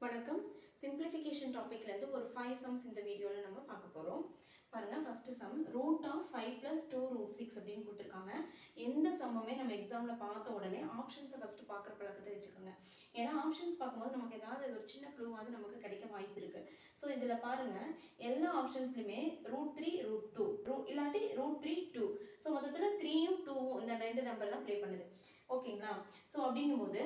வணக்கம். சிம்பிளிஃபிகேஷன் டாபிக்ல இருந்து ஒரு 5 சம்ஸ் இந்த வீடியோல நம்ம பார்க்க போறோம். பாருங்க, ஃபர்ஸ்ட் சம் ரூட் ஆஃப் 5 + 2 √6 அப்படின்னு கொடுத்துருக்காங்க. எந்த சம்முமே நம்ம எக்ஸாம்ல பார்த்த உடனே ஆப்ஷன்ஸை ஃபர்ஸ்ட் பார்க்குற பழக்கத்தை வச்சுக்கோங்க. ஏன்னா ஆப்ஷன்ஸ் பார்க்கும்போது நமக்கு ஏதாவது ஒரு சின்ன க்ளூவாவது நமக்கு கிடைக்க வாய்ப்பு இருக்கு. ஸோ இதில் பாருங்க, எல்லா ஆப்ஷன்ஸ்லையுமே √3 √2 இல்லாட்டி √3 2. ஸோ மொத்தத்தில் 3யும் 2வும் இந்த ரெண்டு நம்பர் தான் ப்ளே பண்ணுது. ஓகேங்களா? ஸோ அப்படிங்கும்போது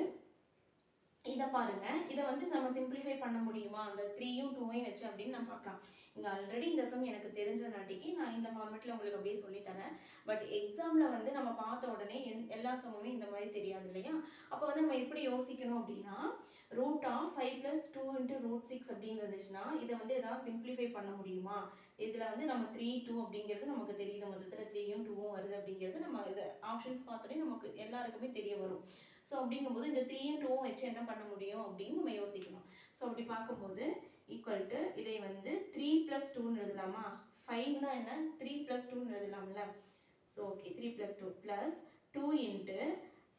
இதை பாருங்க, இதை வந்து நம்ம சிம்பிளிஃபை பண்ண முடியுமா அந்த 3யும் 2வையும் வச்சு அப்படின்னு நான் பார்க்கலாம். இங்கே ஆல்ரெடி இந்த சம் எனக்கு தெரிஞ்சனாட்டிக்கு நான் இந்த ஃபார்மேட்டில் உங்களுக்கு அப்படியே சொல்லித்தரேன். பட் எக்ஸாமில் வந்து நம்ம பார்த்த உடனே எல்லா சம்முமே இந்த மாதிரி தெரியாது இல்லையா? அப்போ வந்து நம்ம எப்படி யோசிக்கணும் அப்படின்னா, ரூட் ஆஃப் 5 + 2 × √6 அப்படின்னு இருந்துச்சுன்னா இதை வந்து எதாவது சிம்பிளிஃபை பண்ண முடியுமா? இதில் வந்து நம்ம 3 2 அப்படிங்கிறது நமக்கு தெரியுது, மொத்தத்தில் 3யும் 2வும் வருது அப்படிங்கிறது நம்ம இதை ஆப்ஷன்ஸ் பார்த்தோன்னே நமக்கு எல்லாருக்குமே தெரிய வரும். ஸோ அப்படிங்கும்போது இந்த 3யும் 2வும் வச்சு என்ன பண்ண முடியும் அப்படின்னு நம்ம யோசிக்கணும். ஸோ அப்படி பார்க்கும்போது ஈக்குவல் டு இதை வந்து 3 + 2ன்னு எழுதலாமா? 5னா என்ன, 3 + 2ன்னு எழுதலாம்ல. ஸோ ஓகே, 3 + 2 ப்ளஸ் 2 ×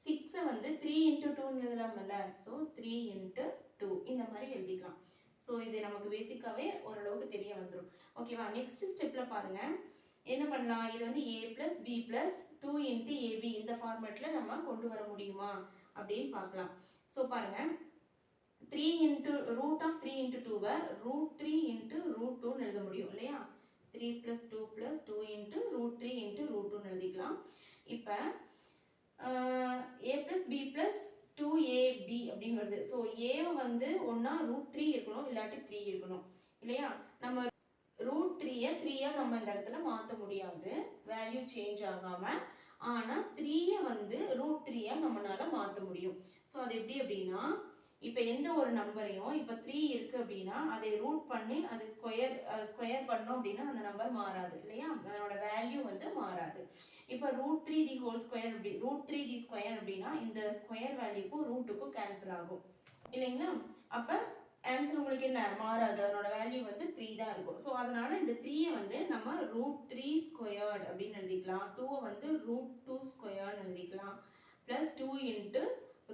6 வந்து 3 × 2ன்னு எழுதலாம்ல. ஸோ 3 × 2 இந்த மாதிரி எழுதிக்கலாம். ஸோ இது நமக்கு பேசிக்காவே ஓரளவுக்கு தெரிய வந்துடும். ஓகேவா? நெக்ஸ்ட் ஸ்டெப்பில் பாருங்க, என்ன பண்ணலாம், இது வந்து a + b + 2 × ab இந்த ஃபார்மேட்டில் நம்ம கொண்டு வர முடியுமா அப்படின்னு பார்க்கலாம். ஸோ பாருங்க, 3 × √3 × 2வை √3 × √2ன்னு எழுத முடியும் இல்லையா? 3 + 2 + 2 × √3 × √2ன்னு எழுதிக்கலாம். இப்போ a + b + 2ab அப்படின்னு வருது. ஸோ a வந்து ஒன்றா √3 இருக்கணும், இல்லாட்டி 3 இருக்கணும் இல்லையா? நம்ம √3யை 3யா நம்ம இந்த இடத்துல மாற்ற முடியாது, வேல்யூ சேஞ்ச் ஆகாமல். ஆனால் 3யை வந்து √3யா நம்மளால மாற்ற முடியும். ஸோ அது எப்படி அப்படின்னா, இப்போ எந்த ஒரு நம்பரையும் இப்போ 3 இருக்குது அப்படின்னா அதை ரூட் பண்ணி அதை ஸ்கொயர் பண்ணோம் அப்படின்னா அந்த நம்பர் மாறாது இல்லையா? அதனோட வேல்யூ வந்து மாறாது. இப்போ √3 அப்படி √3 அப்படின்னா இந்த ஸ்கொயர் வேல்யூக்கும் ரூட்டுக்கும் கேன்சல் ஆகும் இல்லைங்களா? அப்போ ஆன்சர் உங்களுக்கு என்ன மாறாது, அதனோட வேல்யூ வந்து 3 தான் இருக்கும். ஸோ அதனால இந்த 3யை வந்து நம்ம √3² அப்படின்னு எழுதிக்கலாம், 2வை வந்து √2² எழுதிக்கலாம், ப்ளஸ் 2 ×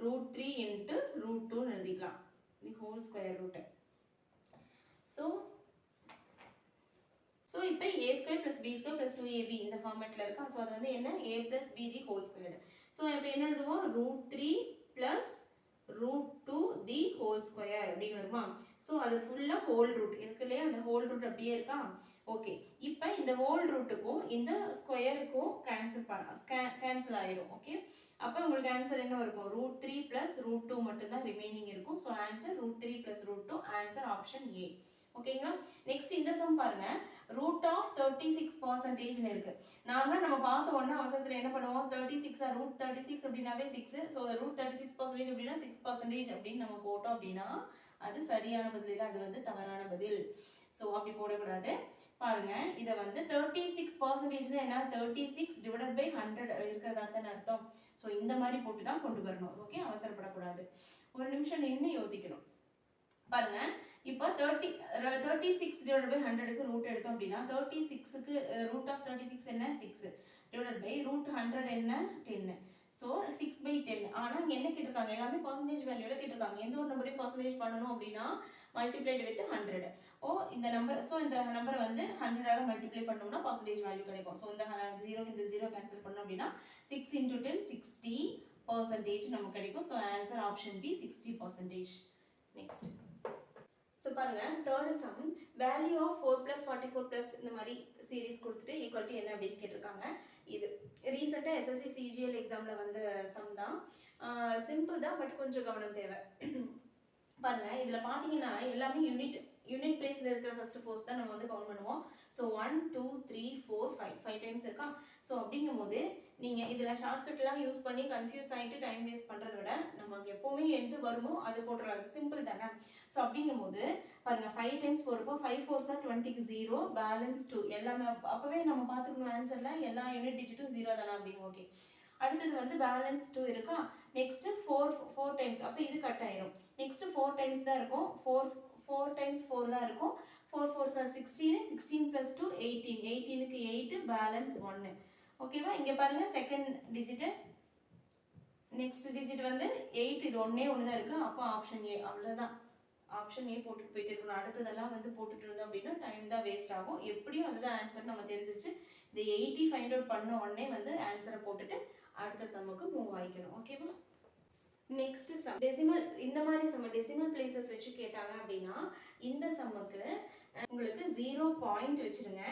√3 × √2ன்னு எழுதிக்கலாம், the whole square root. So இப்போ a² + b² + 2ab இந்த ஃபார்மேட்டில் இருக்கா? ஸோ அது வந்து என்ன, a + b the whole squared. So இப்போ என்ன எழுதுவோம், √3 + √2 தி ஹோல் ஸ்கொயர் அப்படின்னு வருமா? ஸோ அது ஃபுல்லாக ஹோல் ரூட் இருக்கு இல்லையா? அந்த ஹோல் ரூட் அப்படியே இருக்கா? ஓகே, இப்போ இந்த ஹோல் ரூட்டுக்கும் இந்த ஸ்கொயருக்கும் கேன்சல் ஆயிரும். ஓகே, அப்போ உங்களுக்கு ஆன்சர் என்ன இருக்கும், √3 + √2 மட்டும்தான் ரிமைனிங் இருக்கும். So answer √3 + √2, answer option A. ஓகேங்களா? நெக்ஸ்ட் இந்த சம் பாருங்க, ரூட் ஆஃப் 36% இருக்கு. நார்மலா நம்ம பார்த்த உடனே அவசரத்துல என்ன பண்ணுவோம், 36 √36 அப்படின்னாவே 6. ஸோ √36% அப்படின்னா 6% அப்படின்னு நம்ம போட்டோம் அப்படின்னா அது சரியான பதில் இல்லை, அது வந்து தவறான பதில். ஸோ அப்படி போடக்கூடாது. பாருங்க, இதை வந்து 36% என்ன, 36 / 100 இருக்கிறதா தானே அர்த்தம். ஸோ இந்த மாதிரி போட்டு தான் கொண்டு வரணும். ஓகே, அவசரப்படக்கூடாது, ஒரு நிமிஷம் நின்று யோசிக்கணும். பாருங்க, இப்போ 36 / 100க்கு ரூட் எடுத்தோம் அப்படின்னா 36க்கு ரூட் ஆஃப் 36 என்ன, 6 √100 என்ன, 10. ஸோ 6/10. ஆனால் இங்கே என்ன கேட்டிருக்காங்க, எல்லாமே பர்சன்டேஜ் வேல்யூவில் கேட்டிருக்காங்க. எந்த ஒரு நம்பரையும் பர்சன்டேஜ் பண்ணணும் அப்படின்னா மல்டிப்ளைடு வித் 100. இந்த நம்பர், ஸோ இந்த நம்பரை வந்து 100ஆல் மல்டிப்ளை பண்ணோம்னா பர்சன்டேஜ் வேல்யூ கிடைக்கும். ஸோ இந்த 0 கேன்சல் பண்ணோம் அப்படின்னா 6 × 10 60% நமக்கு கிடைக்கும். So answer option B 60%. Next so பாருங்க, தேர்ட் சம், வேல்யூ ஆஃப் 4 + 44 இந்த மாதிரி சீரீஸ் கொடுத்துட்டு ஈக்குவல் டு என்ன அப்படின்னு கேட்டிருக்காங்க. இது ரீசெண்டாக SSC CGL எக்ஸாமில் வந்த சம் தான். சிம்பிள் தான், பட் கொஞ்சம் கவனம் தேவை. பாருங்க, இதில் பார்த்தீங்கன்னா எல்லாமே யூனிட் பிளேஸில் இருக்கிற ஃபர்ஸ்ட் ஃபோர்ஸ் தான் நம்ம வந்து கவுண்ட் பண்ணுவோம். ஸோ 1 2 3 4 5 டைம்ஸ் இருக்கா? ஸோ அப்படிங்கும்போது நீங்கள் இதில் ஷார்ட்கட்லாம் யூஸ் பண்ணி கன்ஃபியூஸ் ஆகிட்டு டைம் வேஸ்ட் பண்ணுறத விட நமக்கு எப்போவுமே எது வருமோ அது போட்டுடலாம், அது சிம்பிள் தானே. ஸோ அப்படிங்கும்போது பாருங்கள், 5 டைம்ஸ் போகிறப்போ 5 4s are 20க்கு 0, பேலன்ஸ் 2 எல்லாமே அப்போவே நம்ம பார்த்துக்கணும் ஆன்சரில் எல்லா யூனிட் டிஜிட்டும் 0 தானே அப்படின்னு. ஓகே, அடுத்தது வந்து பேலன்ஸ் 2 இருக்கா? நெக்ஸ்ட் 4 டைம்ஸ், அப்போ இது கட் ஆயிரும். நெக்ஸ்ட் 4 டைம்ஸ் தான் இருக்கும், 4 டைம்ஸ் 4 தான் இருக்கும். 4 4s are 16, 16 + 2 18, 18க்கு 8, பேலன்ஸ் 1. ஓகேவா? இங்கே பாருங்க, செகண்ட் டிஜிட்டு, நெக்ஸ்ட் டிஜிட் வந்து 8, இது ஒன்றே ஒன்று தான் இருக்குது. அப்போ ஆப்ஷன் ஏ, அவ்வளோதான். ஆப்ஷன் ஏ போட்டுட்டு போயிட்டு இருக்கணும். அடுத்ததெல்லாம் வந்து போட்டுட்டு இருந்தோம் அப்படின்னா டைம் தான் வேஸ்ட் ஆகும். எப்படியும் அதுதான் ஆன்சர் நம்ம தெரிஞ்சிச்சு. இந்த 80 ஃபைண்ட் அவுட் பண்ண உடனே வந்து ஆன்சரை போட்டுட்டு அடுத்த சம்முக்கு மூவ் ஆகிக்கணும். ஓகேவா? Next sum decimal. இந்த மாதிரி சம் டெசிமல் பிளேசஸ் வச்சு கேட்டாங்க அப்படின்னா இந்த சம்முக்கு உங்களுக்கு 0 பாயிண்ட் வச்சிருங்க.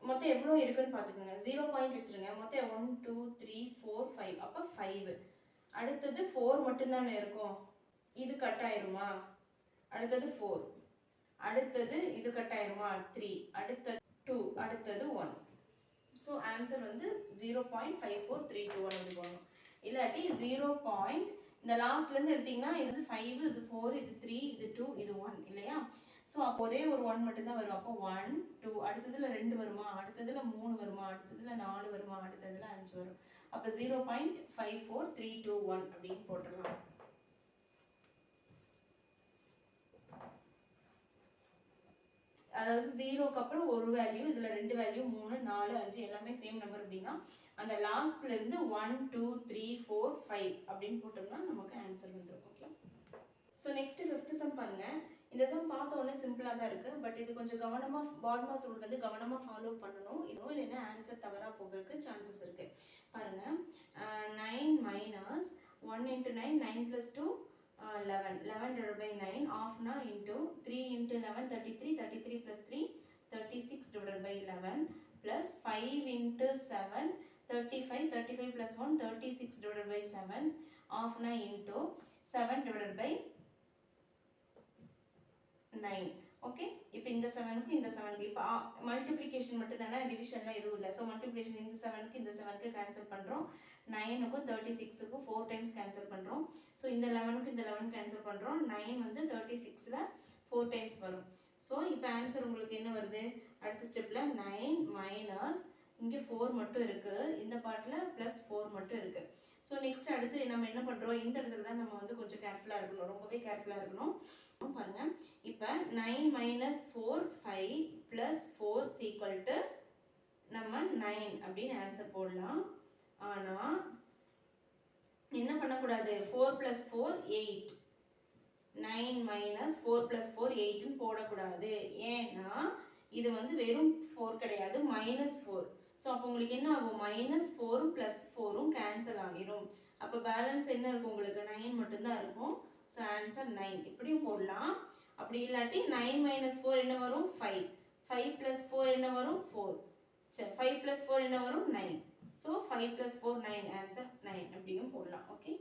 மொத்தம் எவ்வளோ இருக்குன்னு பார்த்துக்கோங்க. 0 பாயிண்ட் வச்சிருங்க. மொத்தம் 1 2 3 4 5. அப்போ 5. அடுத்தது 4 மட்டும்தானே இருக்கும். இது கட் ஆயிருமா? அடுத்தது 4. அடுத்தது இது கட் ஆயிருமா? 3. அடுத்தது 2. அடுத்தது 1. ஸோ ஆன்சர் வந்து 0.54321 அப்படி போகணும். இல்லாட்டி 0. இந்த லாஸ்ட்லேருந்து எடுத்திங்கன்னா இது 5, இது 4, இது 3, இது 2, இது 1 இல்லையா? ஸோ அப்போ ஒரே ஒரு 1 மட்டும்தான் வரும். அப்போ 1 2. அடுத்ததில் 2 வருமா? அடுத்ததில் 3 வருமா? அடுத்ததில் 4 வருமா? அடுத்ததில் 5 வரும். அப்போ 0.54321 அப்படின்னு போட்டுடலாம். அதாவது 0க்கு அப்புறம் ஒரு வேல்யூ, இதில் 2 வேல்யூ, 3 4 5 எல்லாமே சேம் நம்பர் அப்படின்னா அந்த லாஸ்ட்ல இருந்து 1 2 3 4 5 அப்படின்னு போட்டோம்னா நமக்கு ஆன்சர் வந்துடும். Okay. So next 5th some பாருங்க. இந்த சம் பார்த்த உடனே சிம்பிளாக தான் இருக்கு. பட் இது கொஞ்சம் கவனமாக பாட்மாஸ் ரூல் வந்து கவனமாக ஃபாலோ பண்ணணும். இன்னும் இல்லைன்னா ஆன்சர் தவறாக போகிறதுக்கு சான்சஸ் இருக்கு. பாருங்க 9 minus 1 into 9 9 plus 2 11 11 divided by 9 half na into 3 into 11 33 33 plus 3 36 divided by 11 plus 5 into 7 35 35 plus 1 36 divided by 7 half na into 7 divided by 9. Okay. இப்போ இந்த 7க்கு இந்த 7க்கு இப்போ மல்டிப்ளிகேஷன் மட்டும் தானே, டிவிஷன்லாம் எதுவும் இல்லை. ஸோ மல்டிப்ளிகேஷன் இந்த 7க்கு இந்த 7க்கு கேன்சல் பண்ணுறோம். 9க்கும் 36க்கும் 4 டைம்ஸ் கேன்சல் பண்ணுறோம். ஸோ இந்த 11க்கு இந்த 11 கேன்சல் பண்ணுறோம். 9 வந்து 36ல் 4 டைம்ஸ் வரும். ஸோ இப்போ ஆன்சர் உங்களுக்கு என்ன வருது? அடுத்த ஸ்டெப்பில் 9 மைனஸ் இங்கே 4 மட்டும் இருக்குது, இந்த பார்ட்டில் ப்ளஸ் 4 மட்டும் இருக்குது. ஸோ நெக்ஸ்ட் அடுத்து நம்ம என்ன பண்ணுறோம்? இந்த இடத்துல தான் நம்ம வந்து கொஞ்சம் கேர்ஃபுல்லாக இருக்கணும், ரொம்பவே கேர்ஃபுல்லாக இருக்கணும். பாருங்க இப்போ 9 minus 4 5 plus 4 equal to நம்ம 9 அப்படின்னு ஆன்சர் போடலாம். ஆனால் என்ன பண்ணக்கூடாது? 4 plus 4 8. 9 minus 4 plus 4 8ன்னு போடக்கூடாது. ஏன்னா இது வந்து வெறும் 4 கிடையாது, -4. ஸோ அப்போ உங்களுக்கு என்ன ஆகும்? -4 + 4ம் கேன்சல் ஆகிடும். அப்போ பேலன்ஸ் என்ன இருக்கும்? உங்களுக்கு 9 மட்டும்தான் இருக்கும். ஸோ ஆன்சர் 9 இப்படியும் போடலாம். அப்படி இல்லாட்டி 9 - 4 என்ன வரும்? 5. 5 + 4 என்ன வரும்? 4. சரி, 5 + 4 என்ன வரும்? 9. ஸோ 5 + 4 9, ஆன்சர் 9 அப்படியும் போடலாம். ஓகே.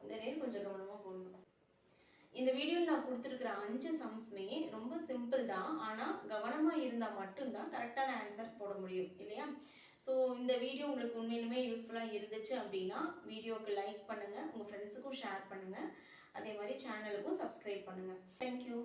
இந்த நேரம் கொஞ்சம் கவனமாக போடணும். இந்த வீடியோவில் நான் கொடுத்துருக்குற 5 சம்ஸுமே ரொம்ப சிம்பிள் தான். ஆனால் கவனமாக இருந்தால் மட்டும்தான் கரெக்டான ஆன்சர் போட முடியும் இல்லையா? ஸோ இந்த வீடியோ உங்களுக்கு உண்மையிலுமே யூஸ்ஃபுல்லாக இருந்துச்சு அப்படின்னா வீடியோவுக்கு லைக் பண்ணுங்கள், உங்கள் ஃப்ரெண்ட்ஸுக்கும் ஷேர் பண்ணுங்கள், அதே மாதிரி சேனலுக்கும் சப்ஸ்கிரைப் பண்ணுங்கள். தேங்க்யூ.